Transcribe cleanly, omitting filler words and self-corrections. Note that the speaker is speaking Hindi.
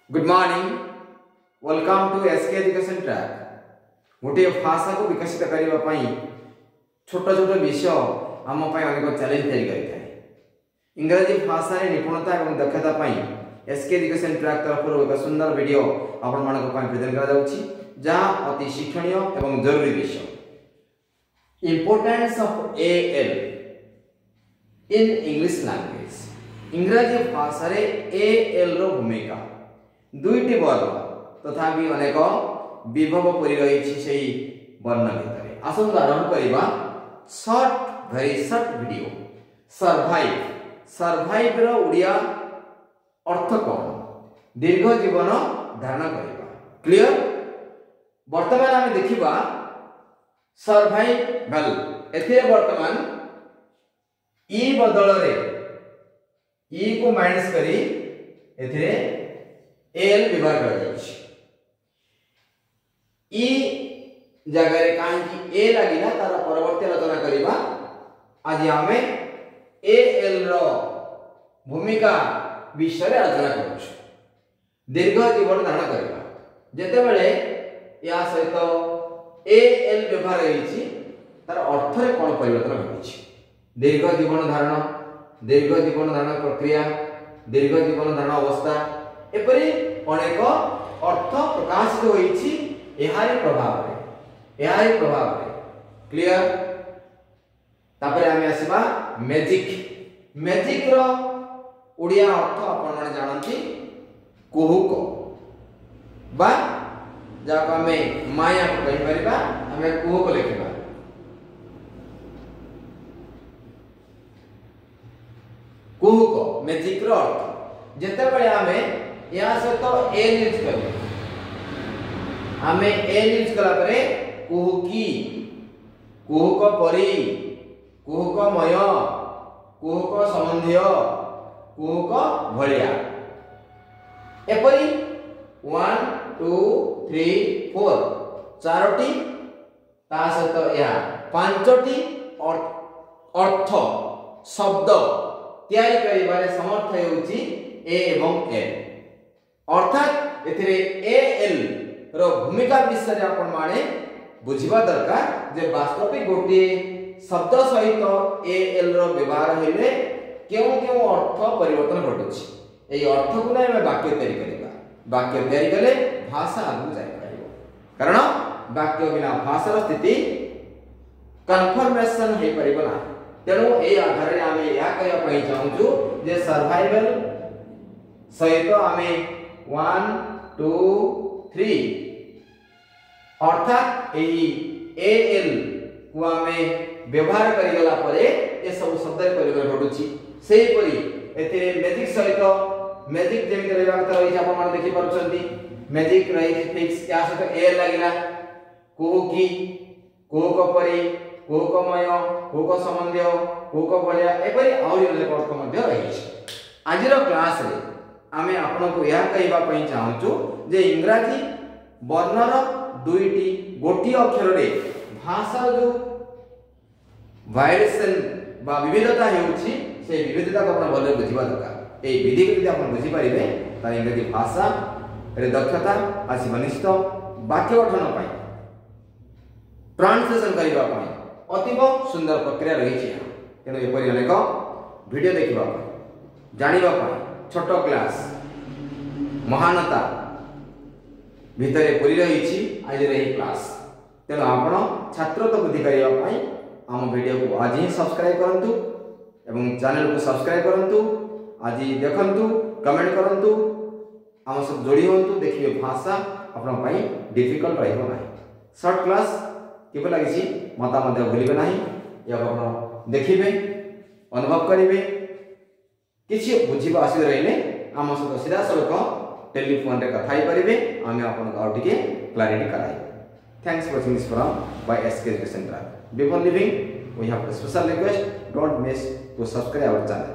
Good morning welcome to SK education track. गोटे भाषा को विकसित करने छोट छोट विषय आम अनेक चैलेंज तैयारी करें। इंग्रजी भाषा निपुणता और दक्षता एसके एजुकेशन ट्रैक तरफ एक सुंदर वीडियो आपण प्रेजेंट कर जहाँ अति शिक्षणीय और जरूरी विषय importance of AL in English language. इंग्रजी भाषा रे एएल रो भूमिका दुईटी वर्ण तथापि अनेक विभव परि रही से वर्ण भितर। आसंतु आरंभ करबा short very short video. Survive survive रो उड़िया अर्थ कौन? दीर्घ जीवन धारण करबा। क्लियर? वर्तमान आम देखिबा सर्वाइवल एथे वर्तमान ई बदल रे ई को माइनस करी एथे एल व्यवहार कर जाउछि। ई जगह रे काहे कि ए लागिला तार परवर्ती आलोचना करिबा। आज आमे एएल रो भूमिका विषय रे आलोचना करूछु। दीर्घ जीवन धारण करबा जेते बेले या सहित एएल व्यवहार होइछि तार अर्थ रे कोन परिवर्तन होइछि। दीर्घ जीवन धारण प्रक्रिया दीर्घ जीवन धारण अवस्था एपरि अनेक अर्थ प्रकाशित होइछि एहारी प्रभाव रे। क्लियर? तापरे आमे आसीबा मैजिक। मैजिक रो उड़िया अर्थ आपण माने जानंती कुहुक बा जाको आमे माया को कहि परिबा। आमे कुहुक लिखिबा। कुहुक मैजिक रो अर्थ जेते बेले आमे या से तो एल यूज करिए। आमे एल यूज कला परे कुहुकी कुहुक परी कुहुकमय कुहुक संबंधी कुहुक भलिया एपरी 1 2 3 4 चारोटी ता सहित या पांचटी अर्थ शब्द तैयारी करिबारे समर्थ हेउची ए एवं एल। अर्थात एथिरे एएल रो भूमिका विषय आपण माने बुझिबा दरकार जे वास्तविक गोटे शब्द सहित एएल रो व्यवहार हेले केउ केउ अर्थ परिवर्तन घटुछि। एई अर्थ को नै हम वाक्य तैयारी करिबा। वाक्य तैयारी कले भाषा आगु जाय पारिबो। कारण वाक्य बिना भाषार स्थिति कन्फर्मेशन हे परिबो ना। तेणु ए आधार रे आमे या कहया पई चाहूछु जे सर्वाइवल सहित आमे 1 2 3 अर्थात एही एएल को आमे व्यवहार करि गला परे ए सब शब्द रे परिवर्तन घटुछि। सेही परि एते मैजिक सहित मैजिक जेमि रहबा त रही आपण माने देखि परछंती मैजिक रही फिक्स या सहित एएल लागिला कुहुकी कुहुक परि कुहुकमय कुहुक संबंधी कुहुक भलिया एपरि आउरी अनेक अर्थ मध्ये रही छै। आजिर क्लास रे आमे आपन को या कहबा पई चाहूछु जे इंग्रजी वर्णर दुईटी गोटी अक्षर रे भाषा जो वायरेशन बा विविधता हेउछि से विविधता को आपण भले बुझिबा दरकार। ए विधि को यदि आपण बुझि परिबे त इंग्रजी भाषा रे दक्षता आसी बनिष्ठ वाक्य गठन पई ट्रांसलेशन करिबा पई अतीव सुंदर प्रक्रिया रही छै। तेनो एपरि अनेक वीडियो देखिबा पई जानिबा पई छोट क्लास महानता भितरे पूरी रही आज रही क्लास। तेणु आपण छात्र तो बुद्धि करने आम वीडियो को आज ही सब्सक्राइब करंतु एवं चैनल को सब्सक्राइब करंतु। आज देखंतु कमेंट करंतु आम सब जोड़ी होंतु देखिए भाषा आपण पई डिफिकल्ट रहबो नाही। शॉर्ट क्लास केबे लागिछि मता मध्ये भूलिबे नाही। या आपण देखिबे अनुभव करिवे किछि बुझिबा आसी रहिले आम सहित सीधा सलख टेलीफोन रे कथा ही परिबे। आमे आपन और टिके क्लैरिटी कराई। Thanks for watching this programme by SK education track. Before leaving we have a special request, don't miss to subscribe our channel.